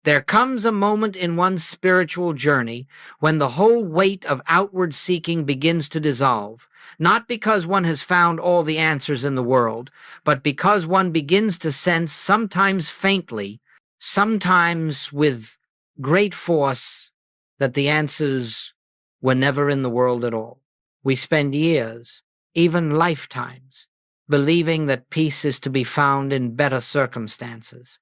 There comes a moment in one's spiritual journey when the whole weight of outward seeking begins to dissolve, not because one has found all the answers in the world, but because one begins to sense, sometimes faintly, sometimes with great force, that the answers were never in the world at all. We spend years, even lifetimes, believing that peace is to be found in better circumstances,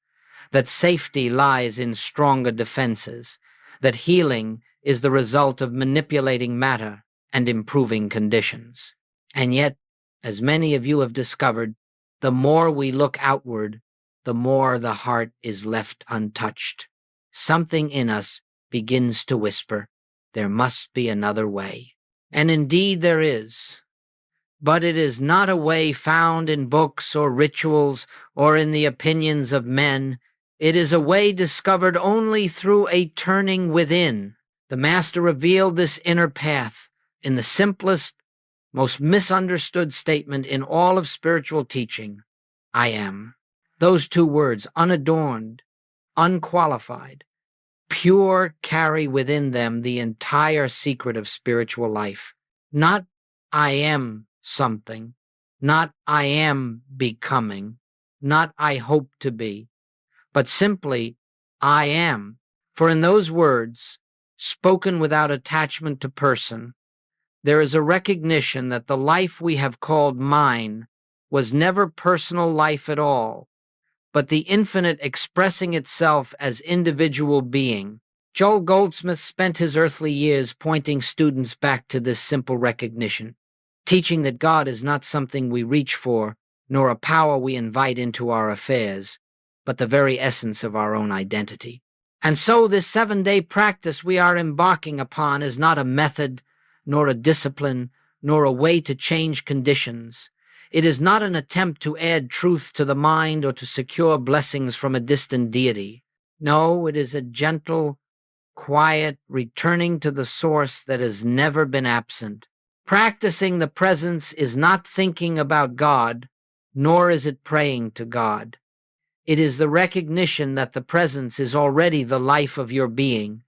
that safety lies in stronger defenses, that healing is the result of manipulating matter and improving conditions. And yet, as many of you have discovered, the more we look outward, the more the heart is left untouched. Something in us begins to whisper, there must be another way. And indeed there is. But it is not a way found in books or rituals or in the opinions of men. It is a way discovered only through a turning within. The Master revealed this inner path in the simplest, most misunderstood statement in all of spiritual teaching, I am. Those two words, unadorned, unqualified, pure, carry within them the entire secret of spiritual life. Not I am something, not I am becoming, not I hope to be, but simply I am. For in those words, spoken without attachment to person, there is a recognition that the life we have called mine was never personal life at all, but the infinite expressing itself as individual being. Joel Goldsmith spent his earthly years pointing students back to this simple recognition, teaching that God is not something we reach for, nor a power we invite into our affairs, but the very essence of our own identity. And so this 7-day practice we are embarking upon is not a method, nor a discipline, nor a way to change conditions. It is not an attempt to add truth to the mind or to secure blessings from a distant deity. No, it is a gentle, quiet returning to the source that has never been absent. Practicing the presence is not thinking about God, nor is it praying to God. It is the recognition that the presence is already the life of your being,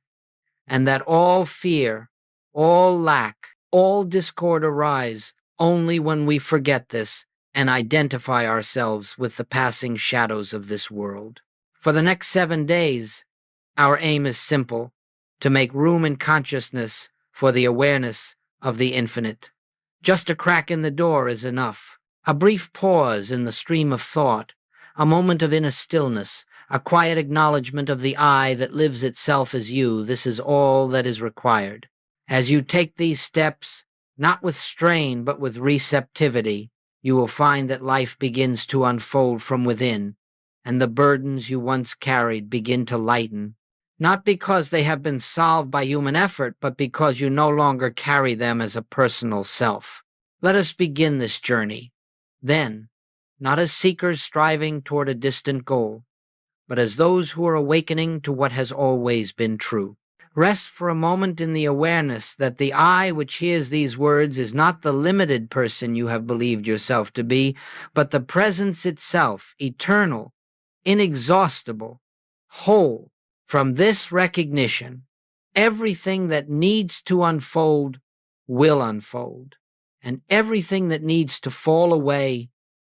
and that all fear, all lack, all discord arise only when we forget this and identify ourselves with the passing shadows of this world. For the next 7 days, our aim is simple, to make room in consciousness for the awareness of the infinite. Just a crack in the door is enough, a brief pause in the stream of thought, a moment of inner stillness, a quiet acknowledgement of the I that lives itself as you. This is all that is required. As you take these steps, not with strain but with receptivity, you will find that life begins to unfold from within, and the burdens you once carried begin to lighten, not because they have been solved by human effort, but because you no longer carry them as a personal self. Let us begin this journey, then, not as seekers striving toward a distant goal, but as those who are awakening to what has always been true. Rest for a moment in the awareness that the I which hears these words is not the limited person you have believed yourself to be, but the presence itself, eternal, inexhaustible, whole. From this recognition, everything that needs to unfold will unfold, and everything that needs to fall away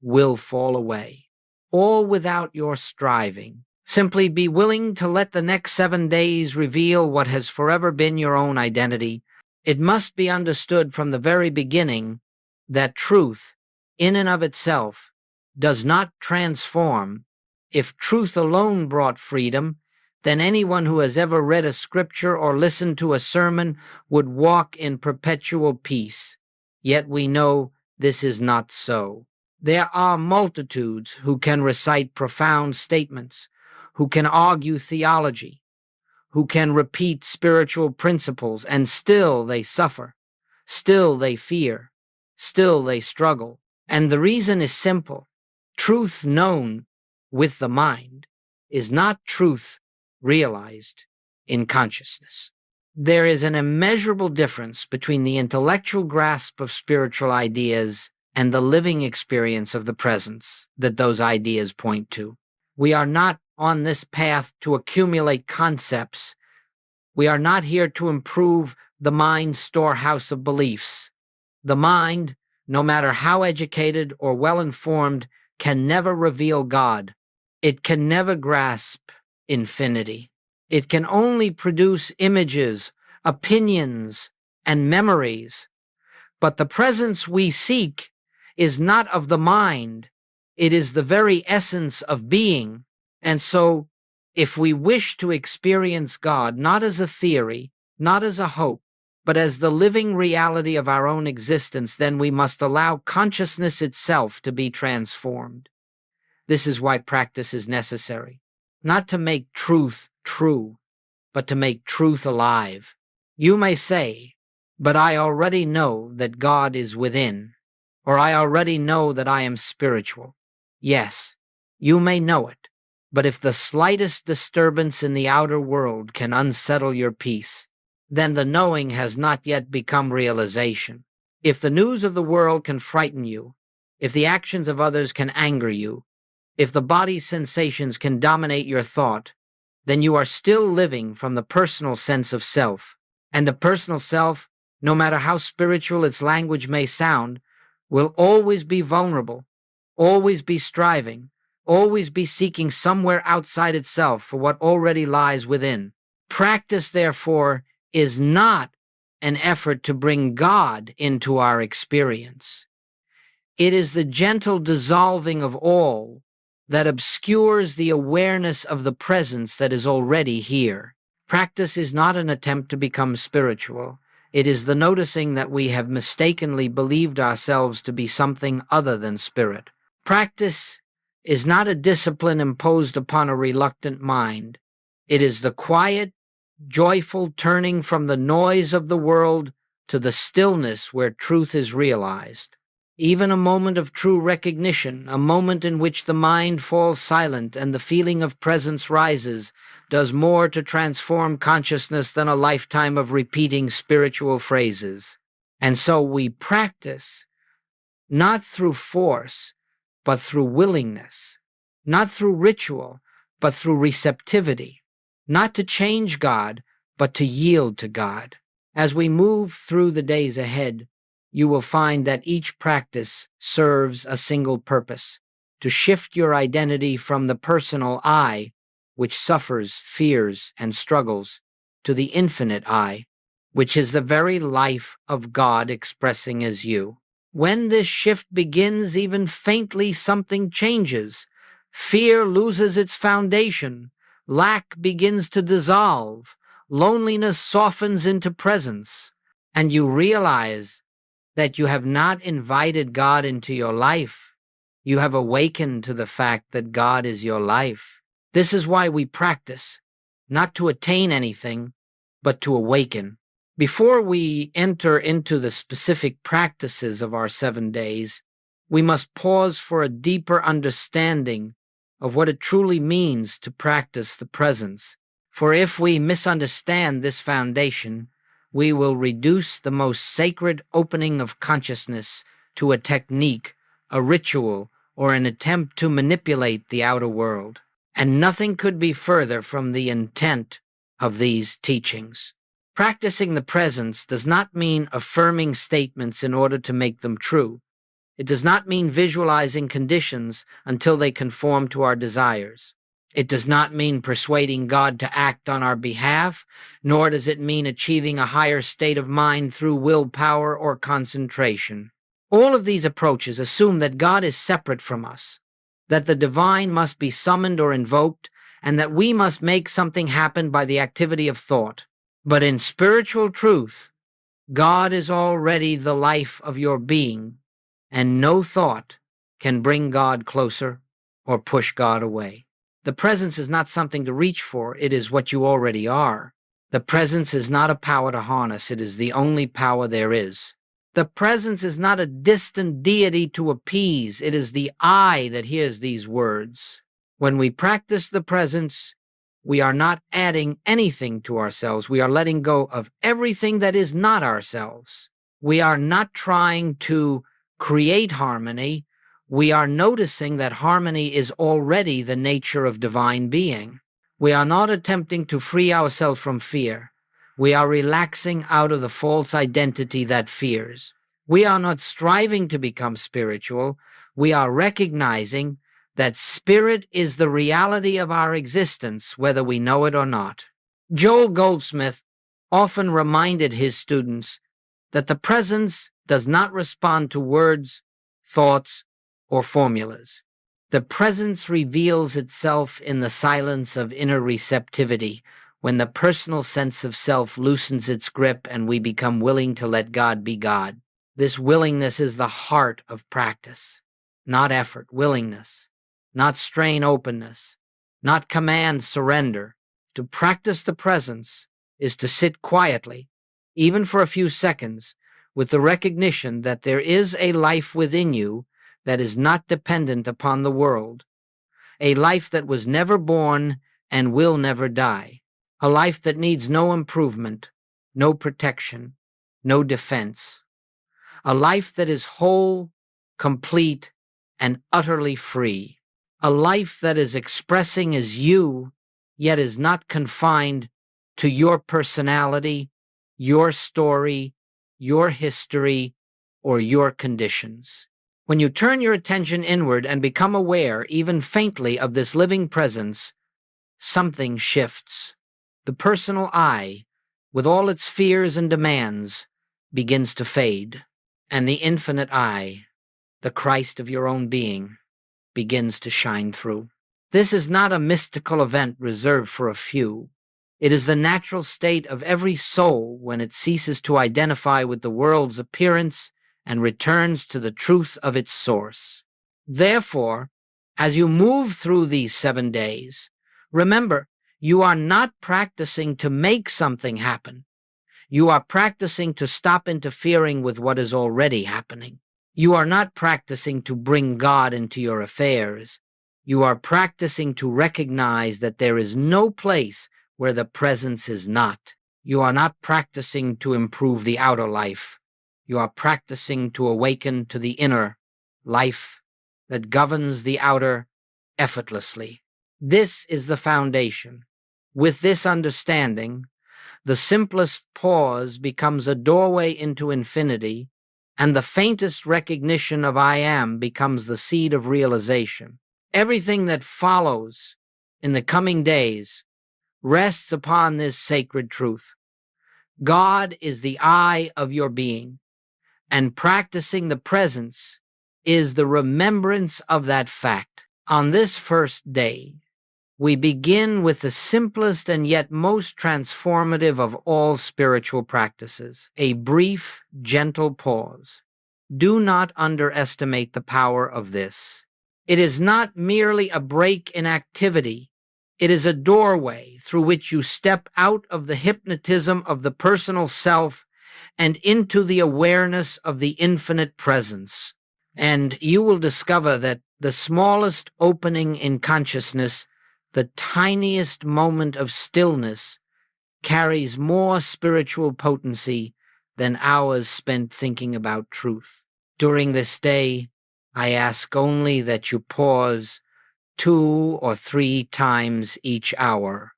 will fall away, all without your striving. Simply be willing to let the next 7 days reveal what has forever been your own identity. It must be understood from the very beginning that truth, in and of itself, does not transform. If truth alone brought freedom, then anyone who has ever read a scripture or listened to a sermon would walk in perpetual peace. Yet we know this is not so. There are multitudes who can recite profound statements, who can argue theology, who can repeat spiritual principles, and still they suffer, still they fear, still they struggle. And the reason is simple. Truth known with the mind is not truth realized in consciousness. There is an immeasurable difference between the intellectual grasp of spiritual ideas and the living experience of the presence that those ideas point to. We are not on this path to accumulate concepts. We are not here to improve the mind's storehouse of beliefs. The mind, no matter how educated or well-informed, can never reveal God. It can never grasp infinity. It can only produce images, opinions, and memories. But the presence we seek is not of the mind. It is the very essence of being. And so, if we wish to experience God not as a theory, not as a hope, but as the living reality of our own existence, then we must allow consciousness itself to be transformed. This is why practice is necessary. Not to make truth true, but to make truth alive. You may say, but I already know that God is within, or I already know that I am spiritual. Yes, you may know it, but if the slightest disturbance in the outer world can unsettle your peace, then the knowing has not yet become realization. If the news of the world can frighten you, if the actions of others can anger you, if the body's sensations can dominate your thought, then you are still living from the personal sense of self. And the personal self, no matter how spiritual its language may sound, will always be vulnerable, always be striving, always be seeking somewhere outside itself for what already lies within. Practice, therefore, is not an effort to bring God into our experience. It is the gentle dissolving of all that obscures the awareness of the presence that is already here. Practice is not an attempt to become spiritual. It is the noticing that we have mistakenly believed ourselves to be something other than spirit. Practice is not a discipline imposed upon a reluctant mind. It is the quiet, joyful turning from the noise of the world to the stillness where truth is realized. Even a moment of true recognition, a moment in which the mind falls silent and the feeling of presence rises, does more to transform consciousness than a lifetime of repeating spiritual phrases. And so we practice, not through force, but through willingness, not through ritual, but through receptivity, not to change God, but to yield to God. As we move through the days ahead, you will find that each practice serves a single purpose: to shift your identity from the personal I, which suffers, fears, and struggles, to the infinite I, which is the very life of God expressing as you. When this shift begins, even faintly, something changes. Fear loses its foundation. Lack begins to dissolve. Loneliness softens into presence. And you realize that you have not invited God into your life. You have awakened to the fact that God is your life. This is why we practice, not to attain anything, but to awaken. Before we enter into the specific practices of our 7 days, we must pause for a deeper understanding of what it truly means to practice the presence. For if we misunderstand this foundation, we will reduce the most sacred opening of consciousness to a technique, a ritual, or an attempt to manipulate the outer world. And nothing could be further from the intent of these teachings. Practicing the presence does not mean affirming statements in order to make them true. It does not mean visualizing conditions until they conform to our desires. It does not mean persuading God to act on our behalf, nor does it mean achieving a higher state of mind through willpower or concentration. All of these approaches assume that God is separate from us, that the divine must be summoned or invoked, and that we must make something happen by the activity of thought. But in spiritual truth, God is already the life of your being, and no thought can bring God closer or push God away. The presence is not something to reach for, it is what you already are. The presence is not a power to harness, it is the only power there is. The presence is not a distant deity to appease, it is the I that hears these words. When we practice the presence, we are not adding anything to ourselves, we are letting go of everything that is not ourselves. We are not trying to create harmony, we are noticing that harmony is already the nature of divine being. We are not attempting to free ourselves from fear. We are relaxing out of the false identity that fears. We are not striving to become spiritual. We are recognizing that spirit is the reality of our existence, whether we know it or not. Joel Goldsmith often reminded his students that the presence does not respond to words, thoughts, or formulas. The presence reveals itself in the silence of inner receptivity, when the personal sense of self loosens its grip and we become willing to let God be God. This willingness is the heart of practice, not effort, willingness, not strain openness, not command surrender. To practice the presence is to sit quietly, even for a few seconds, with the recognition that there is a life within you that is not dependent upon the world, a life that was never born and will never die, a life that needs no improvement, no protection, no defense, a life that is whole, complete, and utterly free, a life that is expressing as you, yet is not confined to your personality, your story, your history, or your conditions. When you turn your attention inward and become aware, even faintly, of this living presence, something shifts. The personal I, with all its fears and demands, begins to fade, and the infinite I, the Christ of your own being, begins to shine through. This is not a mystical event reserved for a few. It is the natural state of every soul when it ceases to identify with the world's appearance and returns to the truth of its source. Therefore, as you move through these 7 days, remember, you are not practicing to make something happen. You are practicing to stop interfering with what is already happening. You are not practicing to bring God into your affairs. You are practicing to recognize that there is no place where the presence is not. You are not practicing to improve the outer life. You are practicing to awaken to the inner life that governs the outer effortlessly. This is the foundation. With this understanding, the simplest pause becomes a doorway into infinity, and the faintest recognition of I am becomes the seed of realization. Everything that follows in the coming days rests upon this sacred truth. God is the I of your being, and practicing the presence is the remembrance of that fact. On this first day, we begin with the simplest and yet most transformative of all spiritual practices, a brief, gentle pause. Do not underestimate the power of this. It is not merely a break in activity. It is a doorway through which you step out of the hypnotism of the personal self and into the awareness of the infinite presence. And you will discover that the smallest opening in consciousness, the tiniest moment of stillness, carries more spiritual potency than hours spent thinking about truth. During this day, I ask only that you pause 2 or 3 times each hour.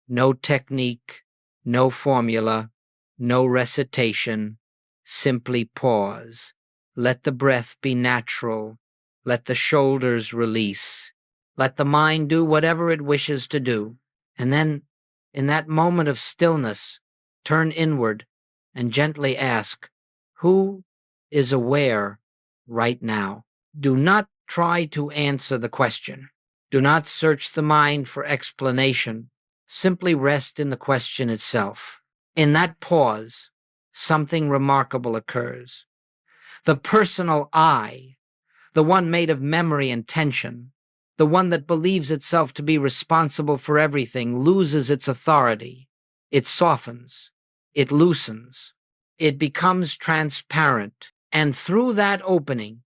No technique, no formula, no recitation, simply pause. Let the breath be natural. Let the shoulders release. Let the mind do whatever it wishes to do. And then, in that moment of stillness, turn inward and gently ask, who is aware right now? Do not try to answer the question. Do not search the mind for explanation. Simply rest in the question itself. In that pause, something remarkable occurs. The personal I, the one made of memory and tension, the one that believes itself to be responsible for everything, loses its authority. It softens. It loosens. It becomes transparent. And through that opening,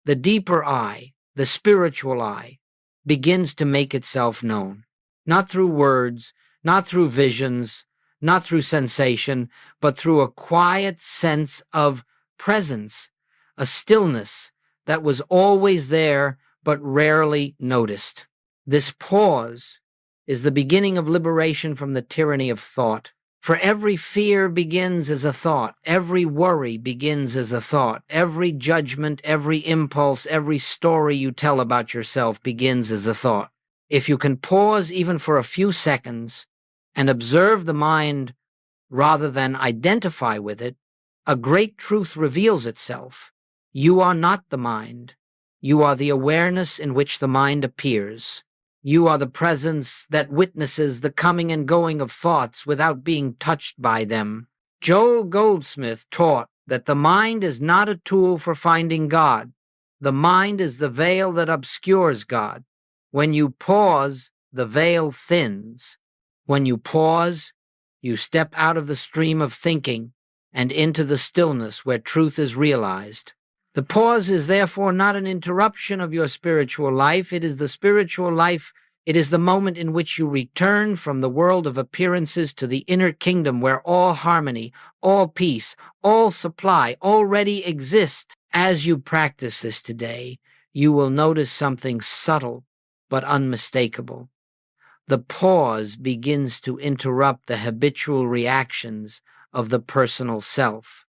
the deeper I, the spiritual I, begins to make itself known. Not through words, not through visions, not through sensation, but through a quiet sense of presence, a stillness that was always there but rarely noticed. This pause is the beginning of liberation from the tyranny of thought. For every fear begins as a thought. Every worry begins as a thought. Every judgment, every impulse, every story you tell about yourself begins as a thought. If you can pause even for a few seconds and observe the mind rather than identify with it, a great truth reveals itself. You are not the mind. You are the awareness in which the mind appears. You are the presence that witnesses the coming and going of thoughts without being touched by them. Joel Goldsmith taught that the mind is not a tool for finding God. The mind is the veil that obscures God. When you pause, the veil thins. When you pause, you step out of the stream of thinking and into the stillness where truth is realized. The pause is therefore not an interruption of your spiritual life. It is the spiritual life. It is the moment in which you return from the world of appearances to the inner kingdom where all harmony, all peace, all supply already exist. As you practice this today, you will notice something subtle but unmistakable. The pause begins to interrupt the habitual reactions of the personal self.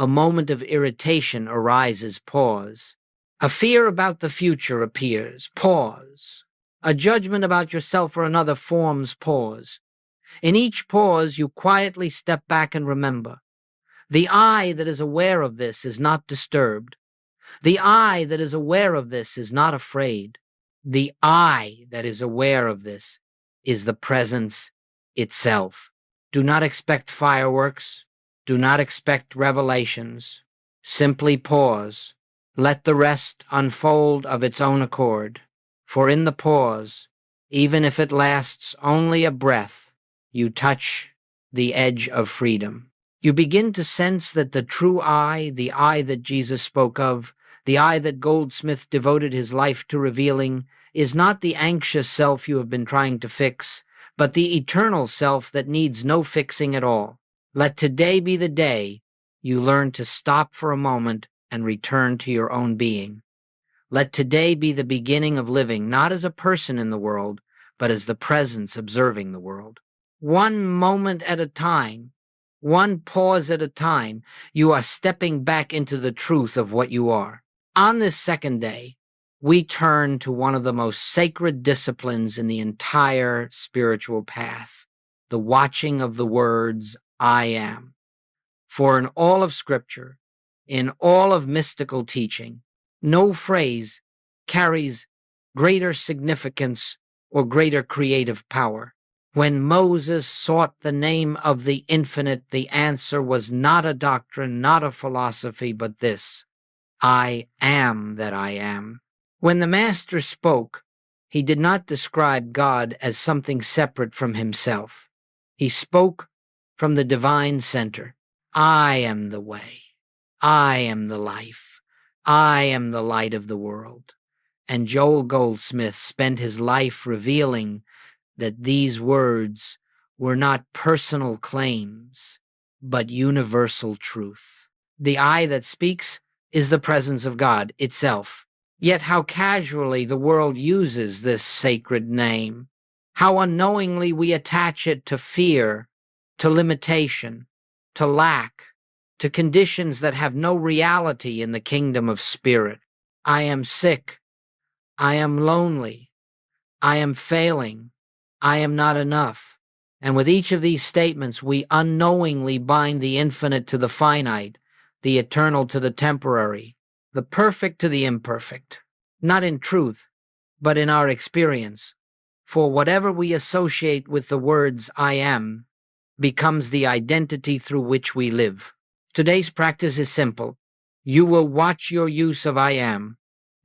A moment of irritation arises, pause. A fear about the future appears, pause. A judgment about yourself or another forms, pause. In each pause, you quietly step back and remember. The I that is aware of this is not disturbed. The I that is aware of this is not afraid. The I that is aware of this is the presence itself. Do not expect fireworks. Do not expect revelations. Simply pause. Let the rest unfold of its own accord. For in the pause, even if it lasts only a breath, you touch the edge of freedom. You begin to sense that the true I, the I that Jesus spoke of, the I that Goldsmith devoted his life to revealing, is not the anxious self you have been trying to fix, but the eternal self that needs no fixing at all. Let today be the day you learn to stop for a moment and return to your own being. Let today be the beginning of living not as a person in the world, but as the presence observing the world. One moment at a time, one pause at a time, you are stepping back into the truth of what you are. On this second day, we turn to one of the most sacred disciplines in the entire spiritual path, the watching of the words, I am. For in all of Scripture, in all of mystical teaching, no phrase carries greater significance or greater creative power. When Moses sought the name of the infinite, the answer was not a doctrine, not a philosophy, but this: I am that I am. When the Master spoke, he did not describe God as something separate from himself. He spoke from the divine center. I am the way. I am the life. I am the light of the world. And Joel Goldsmith spent his life revealing that these words were not personal claims, but universal truth. The I that speaks is the presence of God itself. Yet how casually the world uses this sacred name. How unknowingly we attach it to fear, to limitation, to lack, to conditions that have no reality in the kingdom of spirit. I am sick. I am lonely. I am failing. I am not enough. And with each of these statements, we unknowingly bind the infinite to the finite, the eternal to the temporary, the perfect to the imperfect, not in truth, but in our experience. For whatever we associate with the words I am becomes the identity through which we live. Today's practice is simple. You will watch your use of I am,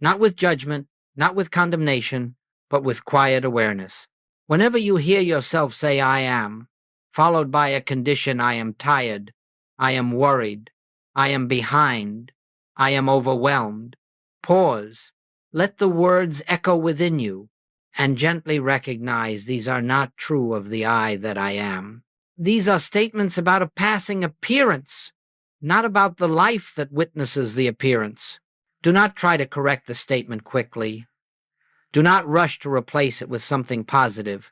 not with judgment, not with condemnation, but with quiet awareness. Whenever you hear yourself say I am, followed by a condition I am tired, I am worried, I am behind, I am overwhelmed, pause. Let the words echo within you and gently recognize these are not true of the I that I am. These are statements about a passing appearance, not about the life that witnesses the appearance. Do not try to correct the statement quickly. Do not rush to replace it with something positive.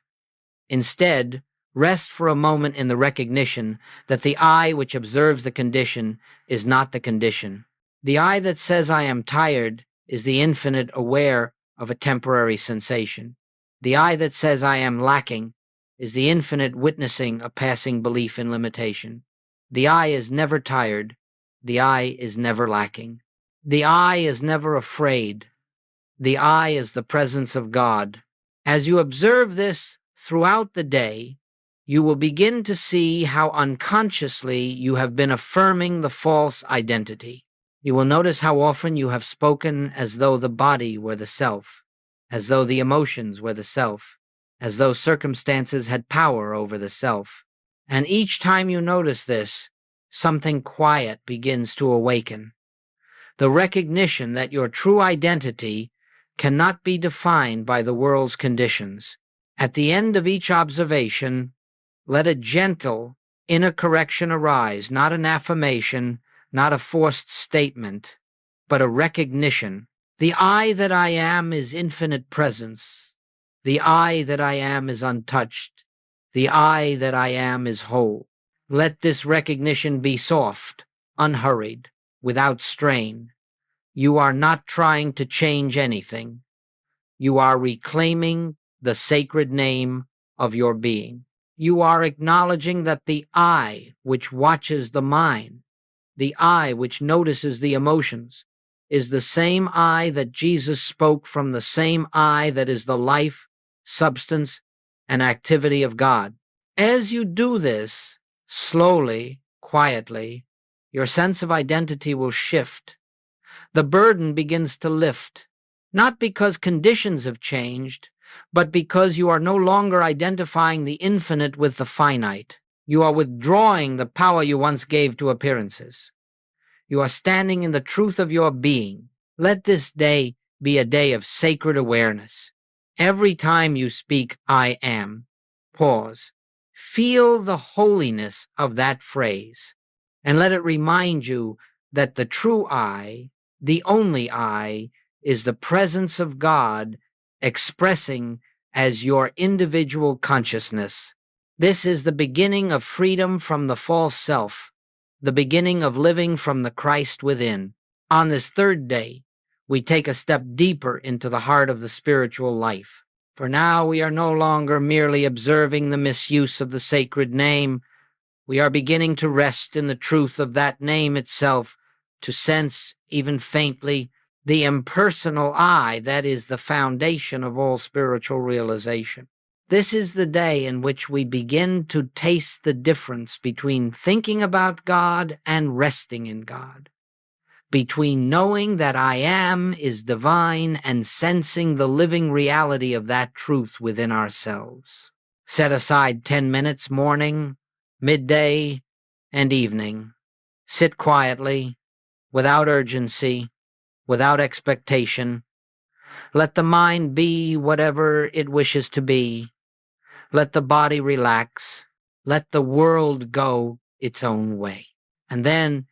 Instead, rest for a moment in the recognition that the I which observes the condition is not the condition. The I that says I am tired is the infinite aware of a temporary sensation. The I that says I am lacking is the infinite witnessing a passing belief in limitation. The I is never tired. The I is never lacking. The I is never afraid. The I is the presence of God. As you observe this throughout the day, you will begin to see how unconsciously you have been affirming the false identity. You will notice how often you have spoken as though the body were the self, as though the emotions were the self, as though circumstances had power over the self. And each time you notice this, something quiet begins to awaken. The recognition that your true identity cannot be defined by the world's conditions. At the end of each observation, let a gentle inner correction arise, not an affirmation, not a forced statement, but a recognition. The I that I am is infinite presence. The I that I am is untouched. The I that I am is whole. Let this recognition be soft, unhurried, without strain. You are not trying to change anything. You are reclaiming the sacred name of your being. You are acknowledging that the I which watches the mind, the I which notices the emotions, is the same I that Jesus spoke from, the same I that is the life, substance, and activity of God. As you do this, slowly, quietly, your sense of identity will shift. The burden begins to lift, not because conditions have changed, but because you are no longer identifying the infinite with the finite. You are withdrawing the power you once gave to appearances. You are standing in the truth of your being. Let this day be a day of sacred awareness. Every time you speak, I am, pause. Feel the holiness of that phrase, and let it remind you that the true I, the only I, is the presence of God expressing as your individual consciousness. This is the beginning of freedom from the false self, the beginning of living from the Christ within. On this third day, we take a step deeper into the heart of the spiritual life. For now, we are no longer merely observing the misuse of the sacred name. We are beginning to rest in the truth of that name itself, to sense, even faintly, the impersonal I that is the foundation of all spiritual realization. This is the day in which we begin to taste the difference between thinking about God and resting in God, between knowing that I am is divine and sensing the living reality of that truth within ourselves. Set aside 10 minutes morning, midday, and evening. Sit quietly, without urgency, without expectation. Let the mind be whatever it wishes to be. Let the body relax. Let the world go its own way. And then,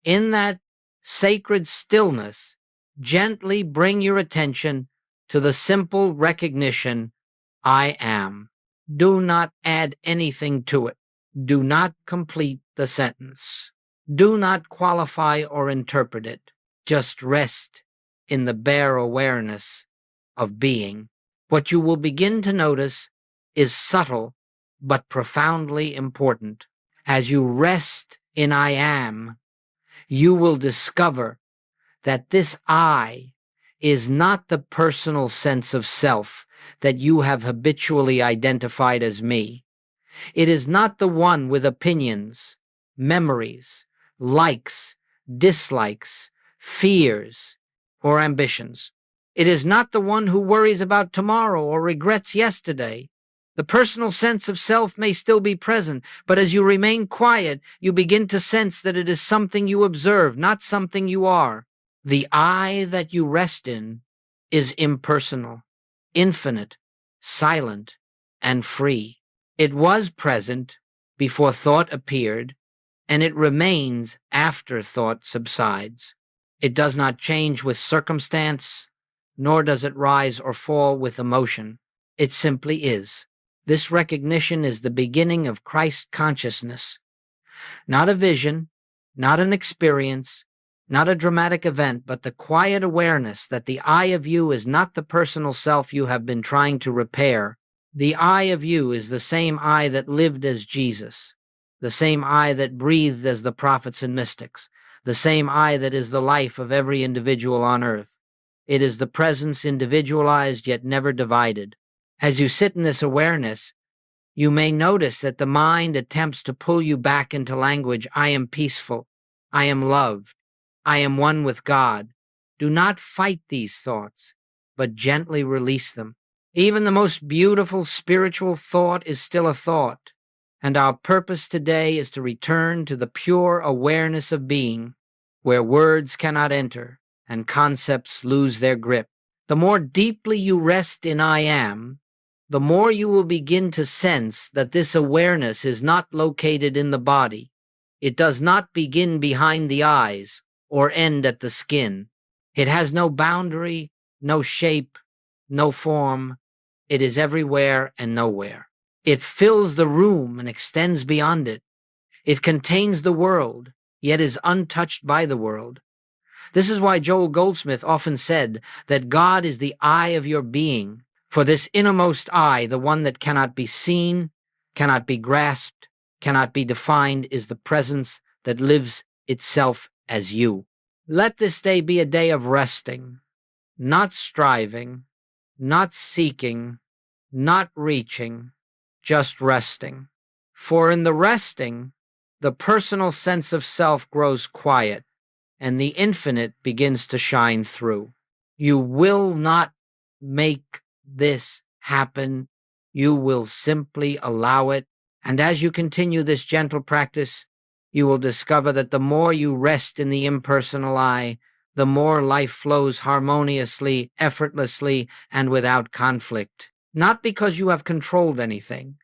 in that sacred stillness, gently bring your attention to the simple recognition, I am. Do not add anything to it. Do not complete the sentence. Do not qualify or interpret it. Just rest in the bare awareness of being. What you will begin to notice is subtle but profoundly important. As you rest in I am, you will discover that this I is not the personal sense of self that you have habitually identified as me. It is not the one with opinions, memories, likes, dislikes, fears, or ambitions. It is not the one who worries about tomorrow or regrets yesterday. The personal sense of self may still be present, but as you remain quiet, you begin to sense that it is something you observe, not something you are. The I that you rest in is impersonal, infinite, silent, and free. It was present before thought appeared, and it remains after thought subsides. It does not change with circumstance, nor does it rise or fall with emotion. It simply is. This recognition is the beginning of Christ consciousness. Not a vision, not an experience, not a dramatic event, but the quiet awareness that the I of you is not the personal self you have been trying to repair. The I of you is the same I that lived as Jesus, the same I that breathed as the prophets and mystics, the same I that is the life of every individual on earth. It is the presence individualized yet never divided. As you sit in this awareness, you may notice that the mind attempts to pull you back into language. I am peaceful. I am loved. I am one with God. Do not fight these thoughts, but gently release them. Even the most beautiful spiritual thought is still a thought, and our purpose today is to return to the pure awareness of being, where words cannot enter and concepts lose their grip. The more deeply you rest in I am, the more you will begin to sense that this awareness is not located in the body. It does not begin behind the eyes or end at the skin. It has no boundary, no shape, no form. It is everywhere and nowhere. It fills the room and extends beyond it. It contains the world, yet is untouched by the world. This is why Joel Goldsmith often said that God is the eye of your being. For this innermost I, the one that cannot be seen, cannot be grasped, cannot be defined, is the presence that lives itself as you. Let this day be a day of resting, not striving, not seeking, not reaching, just resting. For in the resting, the personal sense of self grows quiet, and the infinite begins to shine through. You will not make this happen. You will simply allow it. And as you continue this gentle practice, you will discover that the more you rest in the impersonal I, the more life flows harmoniously, effortlessly, and without conflict. Not because you have controlled anything,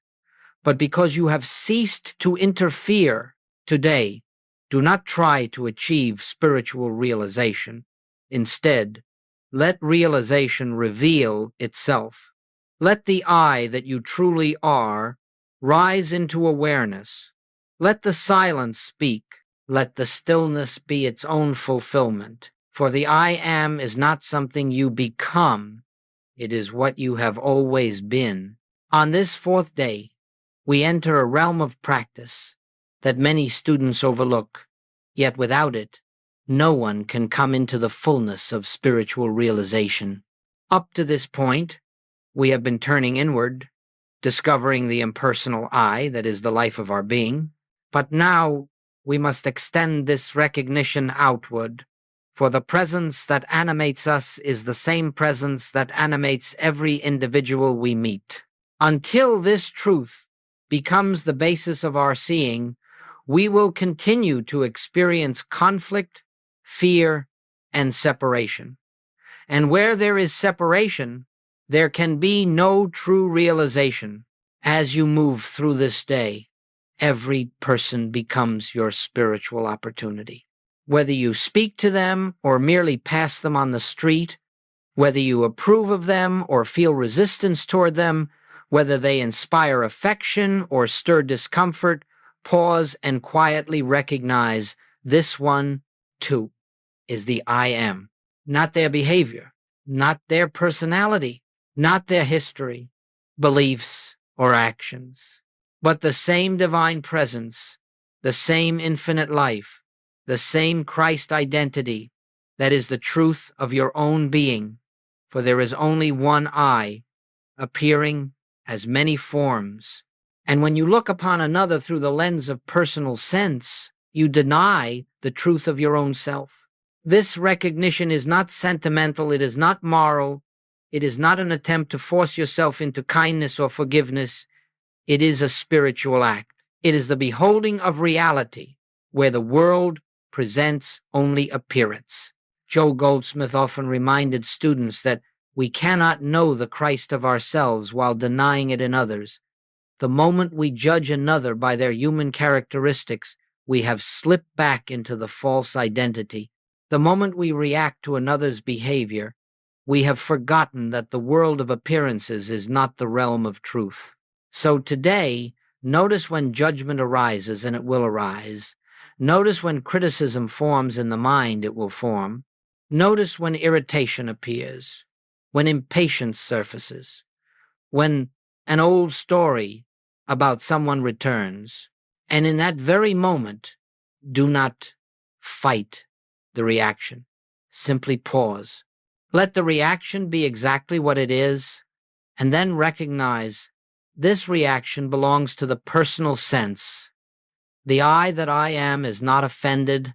but because you have ceased to interfere. Today, do not try to achieve spiritual realization. Instead, let realization reveal itself. Let the I that you truly are rise into awareness. Let the silence speak. Let the stillness be its own fulfillment. For the I am is not something you become. It is what you have always been. On this fourth day, we enter a realm of practice that many students overlook, yet without it, no one can come into the fullness of spiritual realization. Up to this point, we have been turning inward, discovering the impersonal I that is the life of our being. But now we must extend this recognition outward, for the presence that animates us is the same presence that animates every individual we meet. Until this truth becomes the basis of our seeing, we will continue to experience conflict, fear, and separation. And where there is separation, there can be no true realization. As you move through this day, every person becomes your spiritual opportunity. Whether you speak to them or merely pass them on the street, whether you approve of them or feel resistance toward them, whether they inspire affection or stir discomfort, pause and quietly recognize this one, too, is the I am. Not their behavior, not their personality, not their history, beliefs, or actions, but the same divine presence, the same infinite life, the same Christ identity that is the truth of your own being, for there is only one I, appearing as many forms. And when you look upon another through the lens of personal sense, you deny the truth of your own self. This recognition is not sentimental, it is not moral, it is not an attempt to force yourself into kindness or forgiveness. It is a spiritual act. It is the beholding of reality, where the world presents only appearance. Joe Goldsmith often reminded students that we cannot know the Christ of ourselves while denying it in others. The moment we judge another by their human characteristics, we have slipped back into the false identity. The moment we react to another's behavior, we have forgotten that the world of appearances is not the realm of truth. So today, notice when judgment arises, and it will arise. Notice when criticism forms in the mind, it will form. Notice when irritation appears, when impatience surfaces, when an old story about someone returns. And in that very moment, do not fight the reaction. Simply pause. Let the reaction be exactly what it is, and then recognize this reaction belongs to the personal sense. The I that I am is not offended,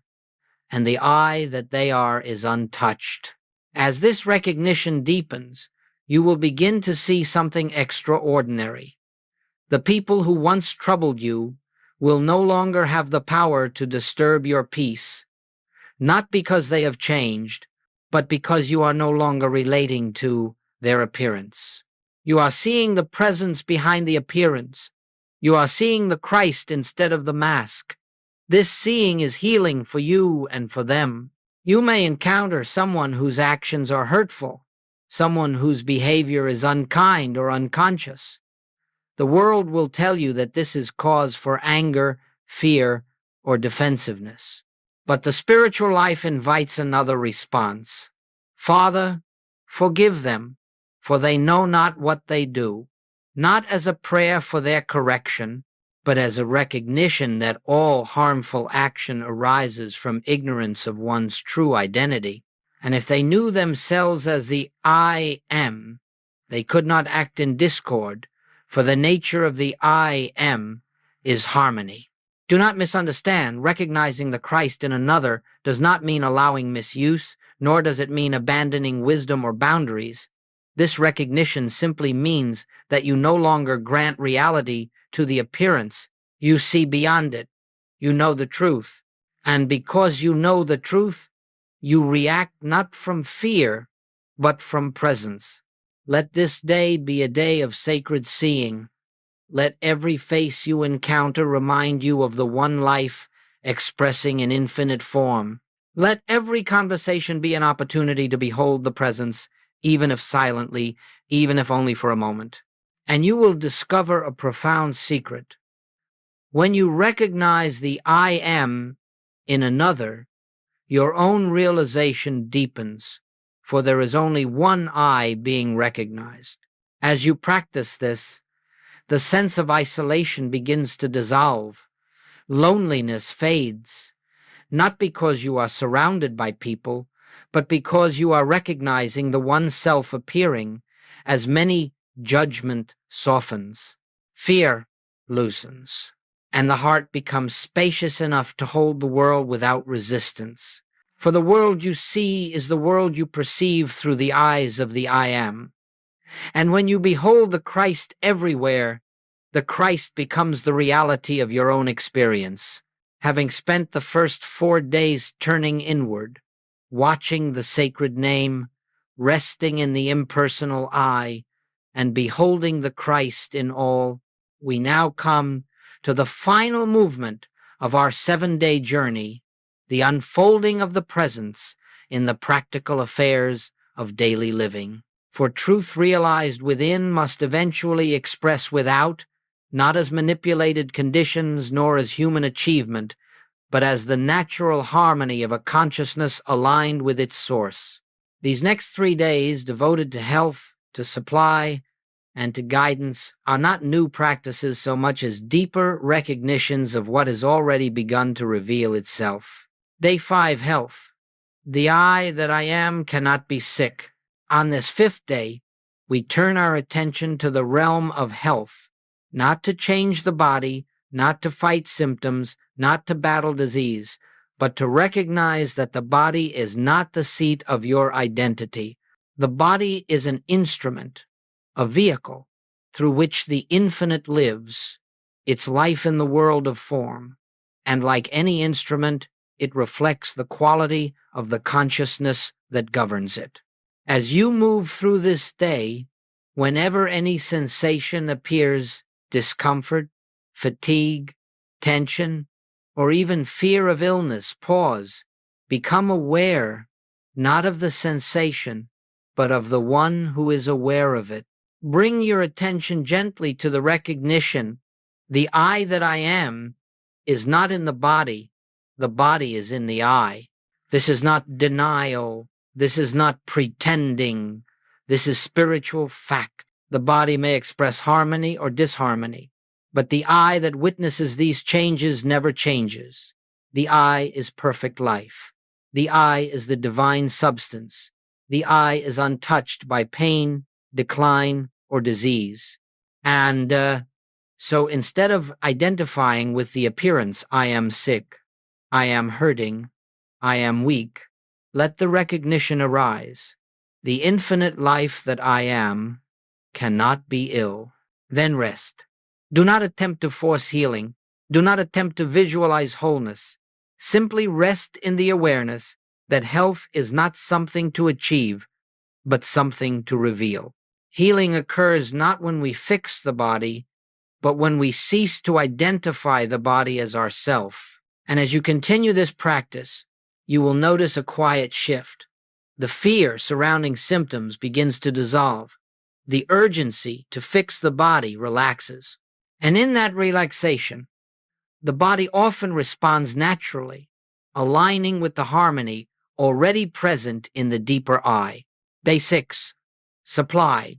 and the I that they are is untouched. As this recognition deepens, you will begin to see something extraordinary. The people who once troubled you will no longer have the power to disturb your peace, not because they have changed, but because you are no longer relating to their appearance. You are seeing the presence behind the appearance. You are seeing the Christ instead of the mask. This seeing is healing for you and for them. You may encounter someone whose actions are hurtful, someone whose behavior is unkind or unconscious. The world will tell you that this is cause for anger, fear, or defensiveness. But the spiritual life invites another response. Father, forgive them, for they know not what they do. Not as a prayer for their correction, but as a recognition that all harmful action arises from ignorance of one's true identity. And if they knew themselves as the I am, they could not act in discord, for the nature of the I am is harmony. Do not misunderstand. Recognizing the Christ in another does not mean allowing misuse, nor does it mean abandoning wisdom or boundaries. This recognition simply means that you no longer grant reality to the appearance. You see beyond it. You know the truth. And because you know the truth, you react not from fear, but from presence. Let this day be a day of sacred seeing. Let every face you encounter remind you of the one life expressing in infinite form. Let every conversation be an opportunity to behold the presence, even if silently, even if only for a moment. And you will discover a profound secret. When you recognize the I am in another, your own realization deepens, for there is only one I being recognized. As you practice this, the sense of isolation begins to dissolve. Loneliness fades, not because you are surrounded by people, but because you are recognizing the one self appearing. As many, judgment softens, fear loosens, and the heart becomes spacious enough to hold the world without resistance. For the world you see is the world you perceive through the eyes of the I am. And when you behold the Christ everywhere, the Christ becomes the reality of your own experience. Having spent the first 4 days turning inward, watching the sacred name, resting in the impersonal I, and beholding the Christ in all, we now come to the final movement of our 7-day journey, the unfolding of the presence in the practical affairs of daily living. For truth realized within must eventually express without, not as manipulated conditions nor as human achievement, but as the natural harmony of a consciousness aligned with its source. These next 3 days, devoted to health, to supply, and to guidance, are not new practices so much as deeper recognitions of what has already begun to reveal itself. Day 5, Health. The I that I am cannot be sick. On this 5th day, we turn our attention to the realm of health, not to change the body, not to fight symptoms, not to battle disease, but to recognize that the body is not the seat of your identity. The body is an instrument, a vehicle, through which the infinite lives, its life in the world of form, and like any instrument, it reflects the quality of the consciousness that governs it. As you move through this day, whenever any sensation appears, discomfort, fatigue, tension, or even fear of illness, pause Become aware, not of the sensation, but of the one who is aware of it. Bring your attention gently to the recognition. The I that I am is not in the body is in the I. This is not denial. This is not pretending. This is spiritual fact. The body may express harmony or disharmony, but the I that witnesses these changes never changes. The I is perfect life. The I is the divine substance. The I is untouched by pain, decline, or disease. And so instead of identifying with the appearance, I am sick, I am hurting, I am weak, let the recognition arise. The infinite life that I am cannot be ill. Then rest. Do not attempt to force healing. Do not attempt to visualize wholeness. Simply rest in the awareness that health is not something to achieve, but something to reveal. Healing occurs not when we fix the body, but when we cease to identify the body as ourself. And as you continue this practice, you will notice a quiet shift. The fear surrounding symptoms begins to dissolve. The urgency to fix the body relaxes. And in that relaxation, the body often responds naturally, aligning with the harmony already present in the deeper I. Day 6. Supply.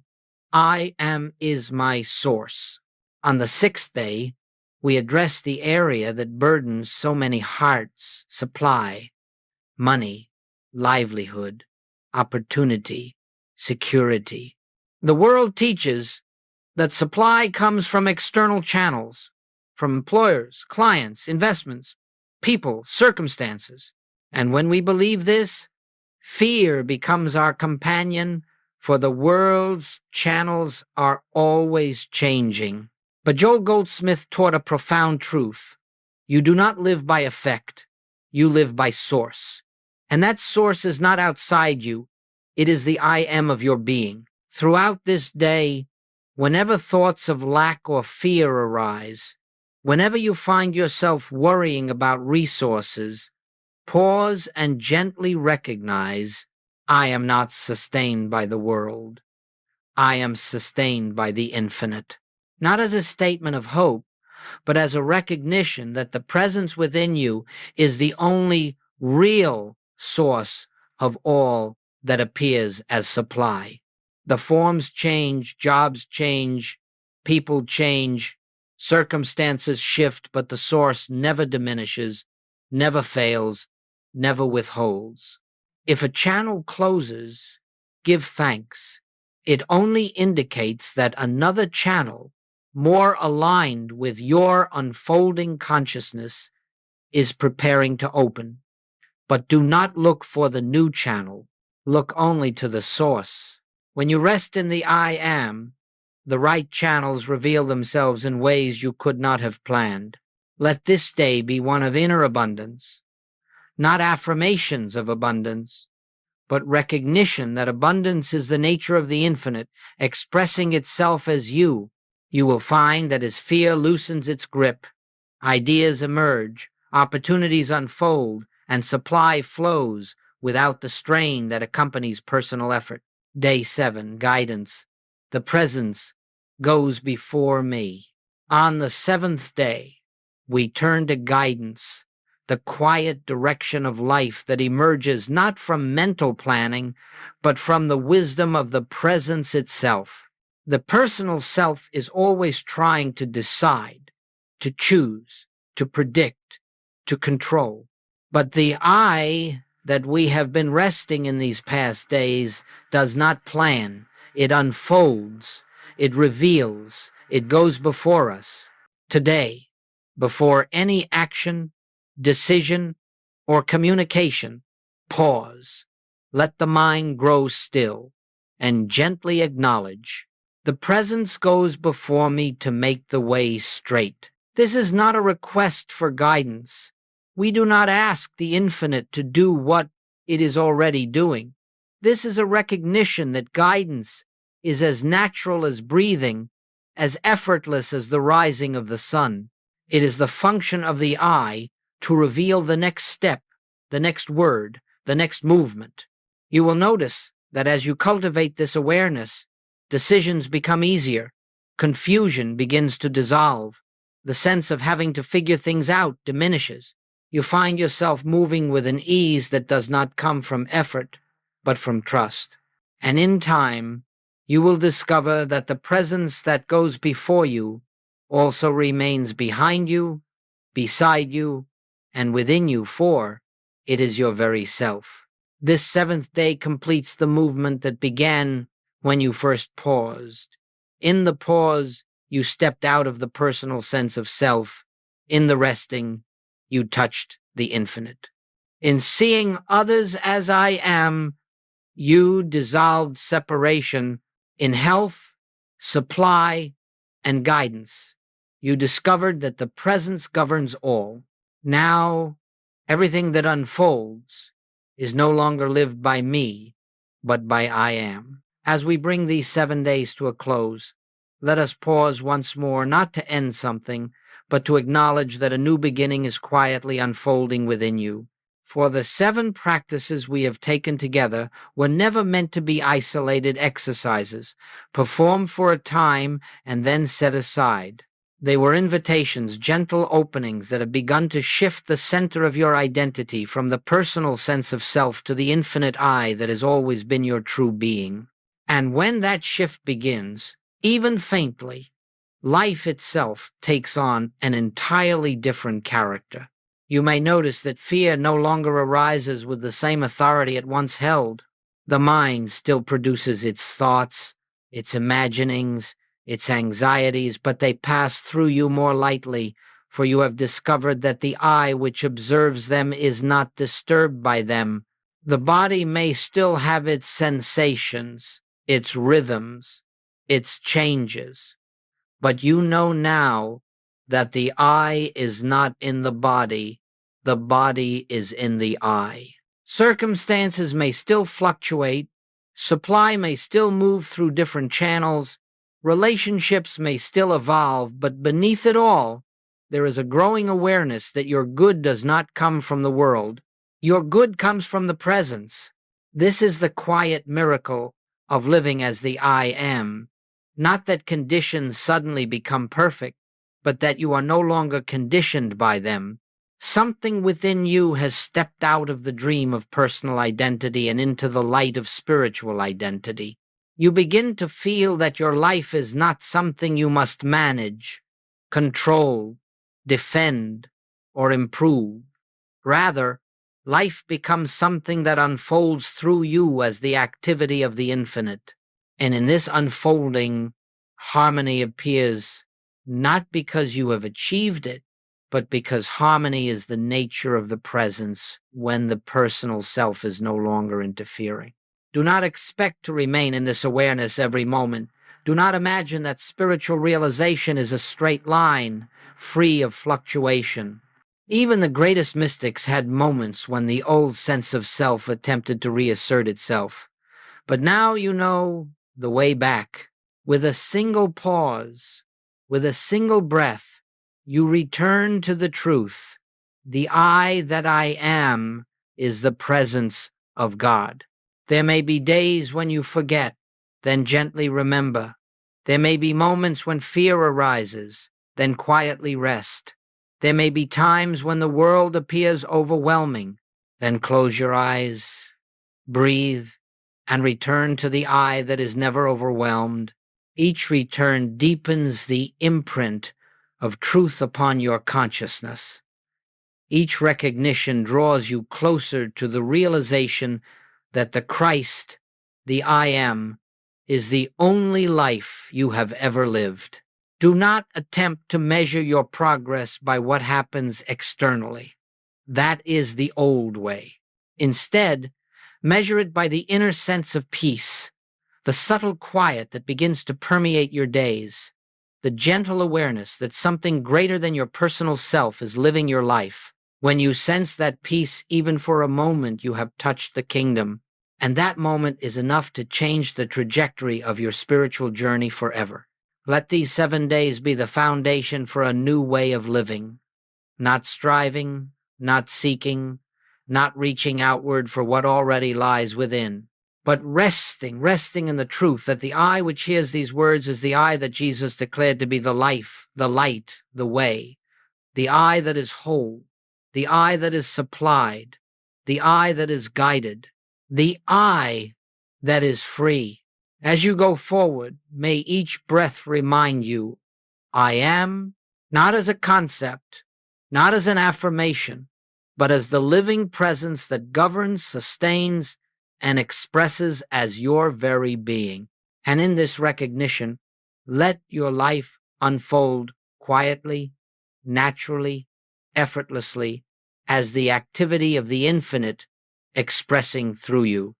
I am is my source. On the 6th day, we address the area that burdens so many hearts: supply, money, livelihood, opportunity, security. The world teaches that supply comes from external channels, from employers, clients, investments, people, circumstances. And when we believe this, fear becomes our companion, for the world's channels are always changing. But Joel Goldsmith taught a profound truth. You do not live by effect, you live by source. And that source is not outside you, it is the I am of your being. Throughout this day, whenever thoughts of lack or fear arise, whenever you find yourself worrying about resources, pause and gently recognize, I am not sustained by the world. I am sustained by the infinite. Not as a statement of hope, but as a recognition that the presence within you is the only real source of all that appears as supply. The forms change, jobs change, people change, circumstances shift, but the source never diminishes, never fails, never withholds. If a channel closes, give thanks. It only indicates that another channel, more aligned with your unfolding consciousness, is preparing to open. But do not look for the new channel. Look only to the source. When you rest in the I am, the right channels reveal themselves in ways you could not have planned. Let this day be one of inner abundance, not affirmations of abundance, but recognition that abundance is the nature of the infinite, expressing itself as you. You will find that as fear loosens its grip, ideas emerge, opportunities unfold, and supply flows without the strain that accompanies personal effort. Day 7, guidance. The presence goes before me. On the 7th day, we turn to guidance, the quiet direction of life that emerges not from mental planning, but from the wisdom of the presence itself. The personal self is always trying to decide, to choose, to predict, to control. But the I that we have been resting in these past days does not plan. It unfolds, it reveals, it goes before us. Today, before any action, decision, or communication, pause. Let the mind grow still and gently acknowledge. The presence goes before me to make the way straight. This is not a request for guidance. We do not ask the infinite to do what it is already doing. This is a recognition that guidance is as natural as breathing, as effortless as the rising of the sun. It is the function of the I to reveal the next step, the next word, the next movement. You will notice that as you cultivate this awareness, decisions become easier, confusion begins to dissolve, the sense of having to figure things out diminishes. You find yourself moving with an ease that does not come from effort, but from trust. And in time, you will discover that the presence that goes before you also remains behind you, beside you, and within you, for it is your very self. This seventh day completes the movement that began when you first paused. In the pause, you stepped out of the personal sense of self. In the resting, you touched the infinite. In seeing others as I am, you dissolved separation in health, supply, and guidance. You discovered that the presence governs all. Now, everything that unfolds is no longer lived by me, but by I am. As we bring these 7 days to a close, let us pause once more, not to end something, but to acknowledge that a new beginning is quietly unfolding within you. For the 7 practices we have taken together were never meant to be isolated exercises, performed for a time and then set aside. They were invitations, gentle openings that have begun to shift the center of your identity from the personal sense of self to the infinite I that has always been your true being. And when that shift begins, even faintly, life itself takes on an entirely different character. You may notice that fear no longer arises with the same authority it once held. The mind still produces its thoughts, its imaginings, its anxieties, but they pass through you more lightly, for you have discovered that the I which observes them is not disturbed by them. The body may still have its sensations, its rhythms, its changes, but you know now that the I is not in the body is in the I. Circumstances may still fluctuate, supply may still move through different channels, relationships may still evolve, but beneath it all, there is a growing awareness that your good does not come from the world. Your good comes from the presence. This is the quiet miracle of living as the I am. Not that conditions suddenly become perfect, but that you are no longer conditioned by them. Something within you has stepped out of the dream of personal identity and into the light of spiritual identity. You begin to feel that your life is not something you must manage, control, defend, or improve. Rather, life becomes something that unfolds through you as the activity of the infinite. And in this unfolding, harmony appears not because you have achieved it, but because harmony is the nature of the presence when the personal self is no longer interfering. Do not expect to remain in this awareness every moment. Do not imagine that spiritual realization is a straight line, free of fluctuation. Even the greatest mystics had moments when the old sense of self attempted to reassert itself. But now you know the way back. With a single pause, with a single breath, you return to the truth. The I that I am is the presence of God. There may be days when you forget, then gently remember. There may be moments when fear arises, then quietly rest. There may be times when the world appears overwhelming, then close your eyes, breathe, and return to the I that is never overwhelmed. Each return deepens the imprint of truth upon your consciousness. Each recognition draws you closer to the realization that the Christ, the I am, is the only life you have ever lived. Do not attempt to measure your progress by what happens externally. That is the old way. Instead, measure it by the inner sense of peace, the subtle quiet that begins to permeate your days, the gentle awareness that something greater than your personal self is living your life. When you sense that peace, even for a moment, you have touched the kingdom, and that moment is enough to change the trajectory of your spiritual journey forever. Let these 7 days be the foundation for a new way of living, not striving, not seeking, not reaching outward for what already lies within, but resting in the truth that the eye which hears these words is the eye that Jesus declared to be the life, the light, the way, the eye that is whole, the eye that is supplied, the eye that is guided, the eye that is free. As you go forward, may each breath remind you, I am, not as a concept, not as an affirmation, but as the living presence that governs, sustains, and expresses as your very being. And in this recognition, let your life unfold quietly, naturally, effortlessly, as the activity of the infinite expressing through you.